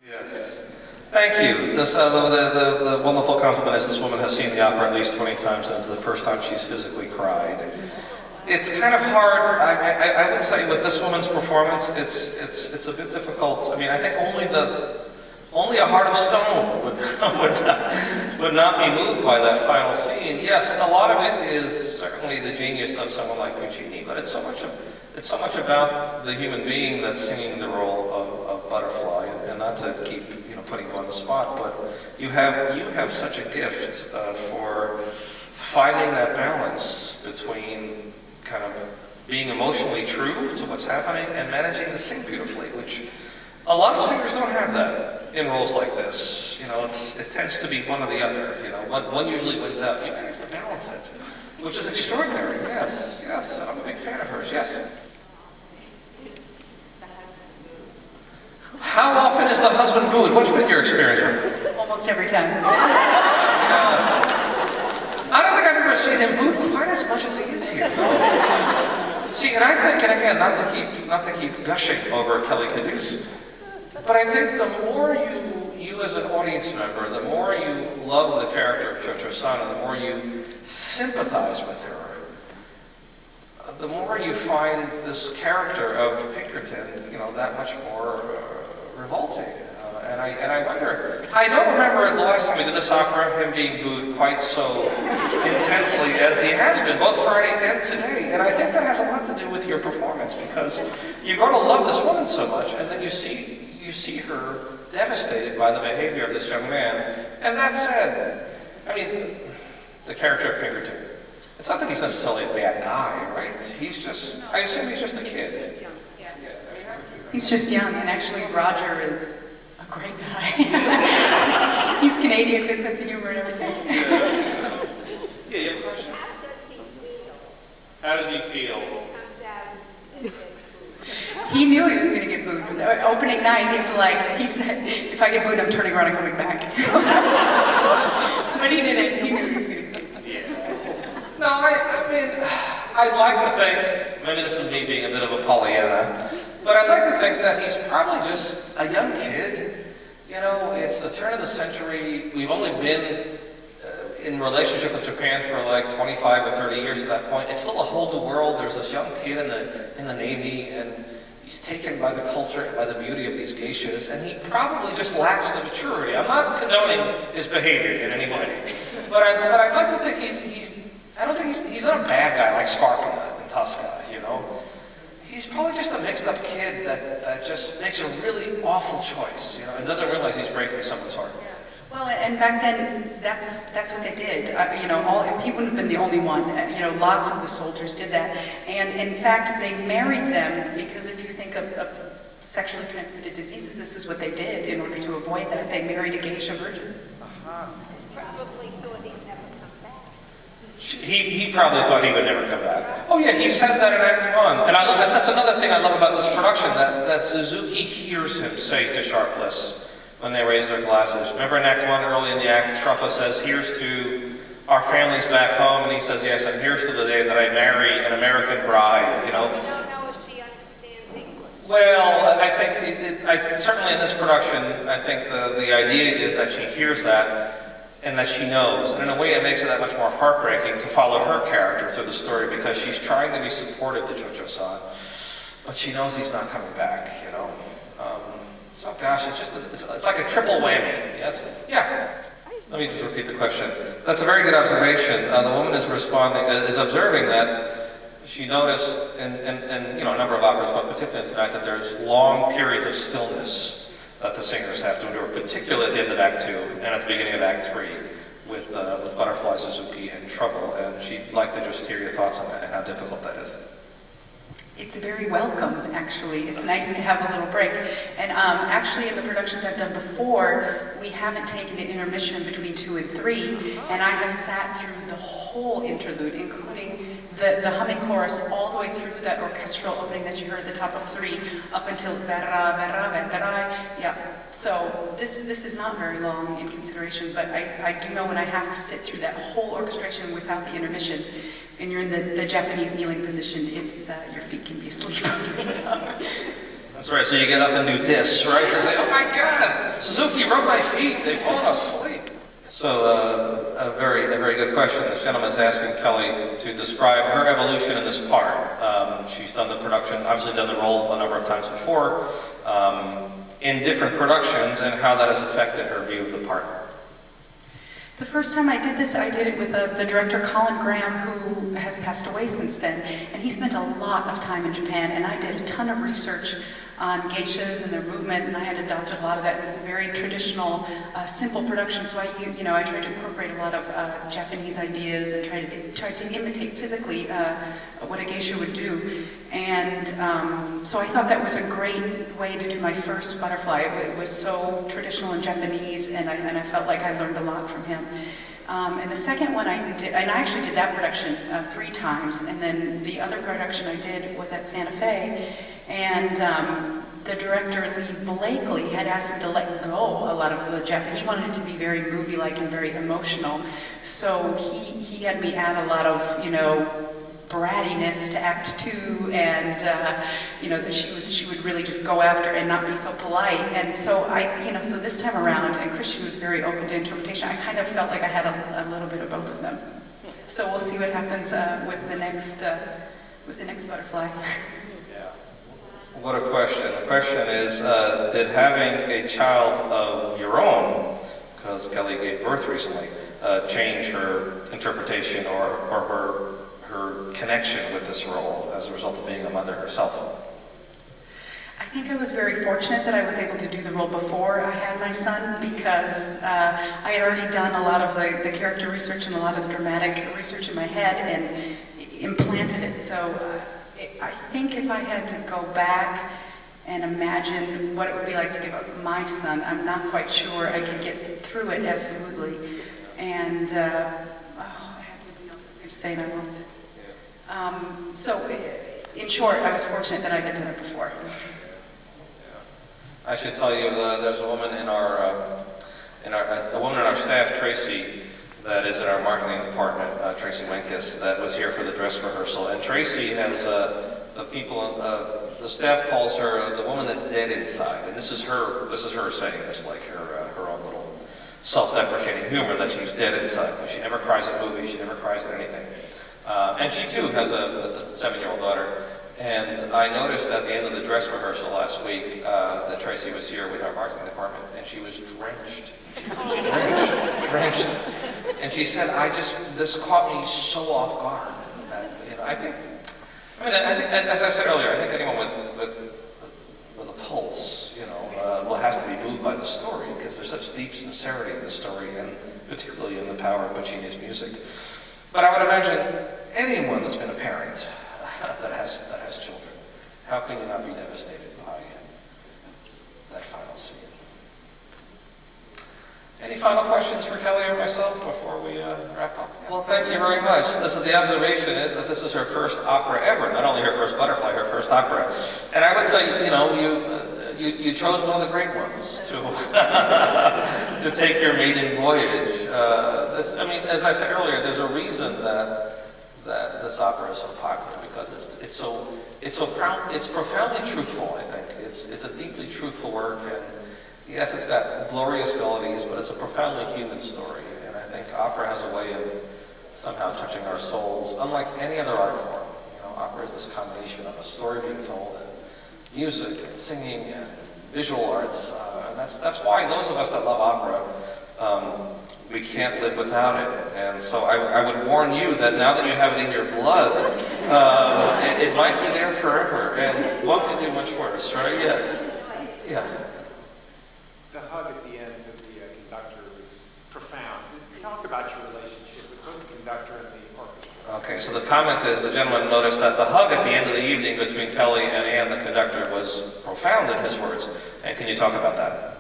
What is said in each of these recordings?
Yes. Thank you. The wonderful compliment is this woman has seen the opera at least 20 times, and it's the first time she's physically cried. It's kind of hard. I would say with this woman's performance, it's a bit difficult. I mean, I think only a heart of stone would not be moved by that final scene. Yes, a lot of it is certainly the genius of someone like Puccini, but it's so much about the human being that's singing the role of Butterfly, and not to keep putting you on the spot, but you have such a gift for finding that balance between kind of being emotionally true to what's happening and managing to sing beautifully, which a lot of singers don't have that in roles like this. It tends to be one or the other. One usually wins out. You manage to balance it, which is extraordinary. Yes, yes, and I'm a big fan of hers. Yes. How often is the husband booed? What's been your experience with it? Almost every time. I don't think I've ever seen him booed quite as much as he is here. See, and I think, and again, not to keep gushing over Kelly Kaduce, but I think the more you as an audience member, the more you love the character of Cho-Cho-san, the more you sympathize with her, the more you find this character of Pinkerton, that much more revolting. And I wonder, I don't remember the last time we did this opera, him being booed quite so intensely as he has been, both Friday and today. And I think that has a lot to do with your performance, because you're going to love this woman so much, and then you see her devastated by the behavior of this young man. And that said, I mean, the character of Pinkerton, it's not that he's necessarily a bad guy, right? I assume he's just a kid. Just young, yeah. He's just young, and actually Roger is a great guy. He's Canadian, good sense of humor and everything. Yeah, you have a question? How does he feel? He knew he was going to get booed. Opening night, he said, if I get booed, I'm turning around and coming back. But he didn't. He knew he was going to get booed. No, I mean, I'd like to think, maybe this is me being a bit of a Pollyanna, but I'd like to think that he's probably just a young kid. It's the turn of the century. We've only been in relationship with Japan for like 25 or 30 years at that point. It's still a whole new world. There's this young kid in the Navy, and he's taken by the culture and by the beauty of these geishas, and he probably just lacks the maturity. I'm not condoning his behavior in any way, but I'd like to think I don't think he's not a bad guy like Scarpia in Tosca, He's probably just a mixed up kid that just makes a really awful choice, and doesn't realize he's breaking someone's heart. Yeah. Well, and back then, that's what they did. He wouldn't have been the only one. Lots of the soldiers did that. And in fact, they married them because if you think of sexually transmitted diseases, this is what they did in order to avoid that. They married a geisha virgin. Probably thought he'd never come back. He probably thought he would never come back. Oh yeah, he says that in Act 1. And I love that. That's another thing I love about this production, that Suzuki hears him say to Sharpless when they raise their glasses. Remember in Act 1, early in the act, Sharpless says, "Here's to our families back home," and he says, "Yes, and here's to the day that I marry an American bride," We don't know if she understands English. Well, I think, certainly in this production, I think the idea is that she hears that, and that she knows. And in a way, it makes it that much more heartbreaking to follow her character through the story, because she's trying to be supportive to Cho-Cho-san, but she knows he's not coming back, So gosh, it's like a triple whammy. Yes? Yeah. Let me just repeat the question. That's a very good observation. The woman is observing that she noticed in a number of operas, but particularly tonight, that there's long periods of stillness that the singers have to endure, particularly at the end of Act 2 and at the beginning of Act 3 with Butterfly, Suzuki, and Trouble. And she'd like to just hear your thoughts on that and how difficult that is. It's very welcome, actually. It's nice to have a little break. And actually, in the productions I've done before, we haven't taken an intermission between 2 and 3, and I have sat through the whole interlude, including the humming chorus all the way through that orchestral opening that you heard at the top of 3, up until vera, vera, veterai. Yeah. So this is not very long in consideration, but I do know when I have to sit through that whole orchestration without the intermission, and you're in the Japanese kneeling position, it's your feet can be asleep. That's That's right, so you get up and do this, right? To say, oh my God, Suzuki rubbed my feet, they've fallen asleep. So a very good question. This gentleman's asking Kelly to describe her evolution in this part. She's done the production, obviously done the role a number of times before, in different productions, and how that has affected her view of the part. The first time I did this, I did it with the director Colin Graham, who has passed away since then, and he spent a lot of time in Japan, and I did a ton of research on geishas and their movement, and I had adopted a lot of that. It was a very traditional, simple production, so I tried to incorporate a lot of Japanese ideas and tried to imitate physically what a geisha would do. And so I thought that was a great way to do my first butterfly. It was so traditional and Japanese, and I felt like I learned a lot from him. And the second one I did, and I actually did that production 3 times, and then the other production I did was at Santa Fe, and the director, Lee Blakely, had asked me to let go a lot of the Japanese. He wanted it to be very movie-like and very emotional, so he had me add a lot of, brattiness to Act 2, and that she would really just go after and not be so polite. And so so this time around, and Christian was very open to interpretation, I kind of felt like I had a little bit of both of them. So we'll see what happens with the next butterfly. Yeah. What a question. The question is, did having a child of your own, because Kelly gave birth recently, change her interpretation or her connection with this role as a result of being a mother herself? I think I was very fortunate that I was able to do the role before I had my son, because I had already done a lot of the character research and a lot of the dramatic research in my head and implanted it. So I think if I had to go back and imagine what it would be like to give up my son, I'm not quite sure I could get through it as smoothly. And I had something else I was going to say and I lost it. So, in short, I was fortunate that I had done it before. I should tell you, there's a woman in our staff, Tracy, that is in our marketing department, Tracy Winkis, that was here for the dress rehearsal. And Tracy has the staff calls her the woman that's dead inside. And this is her saying this, like her own little self-deprecating humor, that she's dead inside. But she never cries at movies. She never cries at anything. And she too has a 7-year-old daughter. And I noticed at the end of the dress rehearsal last week that Tracy was here with our marketing department, and she was drenched. She was drenched. And she said, this caught me so off guard. That, I think, as I said earlier, I think anyone with a pulse, has to be moved by the story, because there's such deep sincerity in the story, and particularly in the power of Puccini's music. But I would imagine anyone that's been a parent that has children, how can you not be devastated by that final scene? Any final questions for Kelly or myself before we wrap up? Well, thank you very much. The observation is that this is her first opera ever, not only her first butterfly, her first opera. And I would say, you chose one of the great ones to take your maiden voyage. As I said earlier, there's a reason that this opera is so popular, because it's profoundly truthful. I think it's a deeply truthful work, and yes, it's got glorious melodies, but it's a profoundly human story. And I think opera has a way of somehow touching our souls, unlike any other art form. Opera is this combination of a story being told and music and singing and visual arts, and that's why those of us that love opera, we can't live without it. And so I would warn you that now that you have it in your blood, it might be there forever, and what could do much worse, right? Yes. Yeah. The hug at the end of the conductor was profound. Talk about your relationship with both the conductor and the orchestra. Okay, so the comment is, the gentleman noticed that the hug at the end of the evening between Kelly and Anne, the conductor, was profound in his words. And can you talk about that?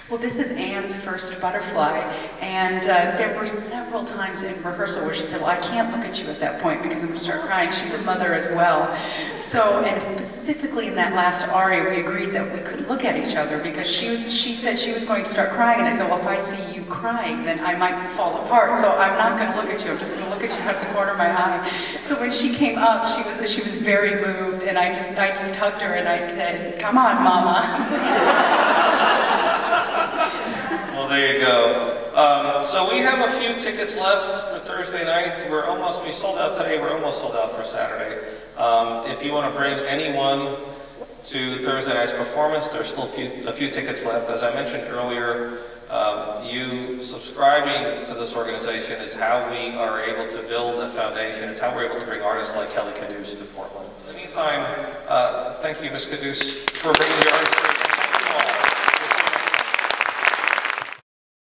Well, this is Anne's first butterfly, and there were several times in rehearsal where she said, well, I can't look at you at that point because I'm going to start crying. She's a mother as well. So, and specifically in that last aria, we agreed that we couldn't look at each other because she said she was going to start crying, and I said, well, if I see you crying, then I might fall apart, so I'm not going to look at you. I'm just going to look at you out of the corner of my eye. So when she came up, she was very moved, and I just hugged her and I said, come on, Mama. Well, there you go. So we have a few tickets left for Thursday night. We sold out today. We're almost sold out for Saturday. If you want to bring anyone to Thursday night's performance, there's still a few tickets left. As I mentioned earlier, you subscribing to this organization is how we are able to build a foundation. It's how we're able to bring artists like Kelly Kaduce to Portland. In the meantime, thank you, Ms. Kaduce, for bringing your artistry.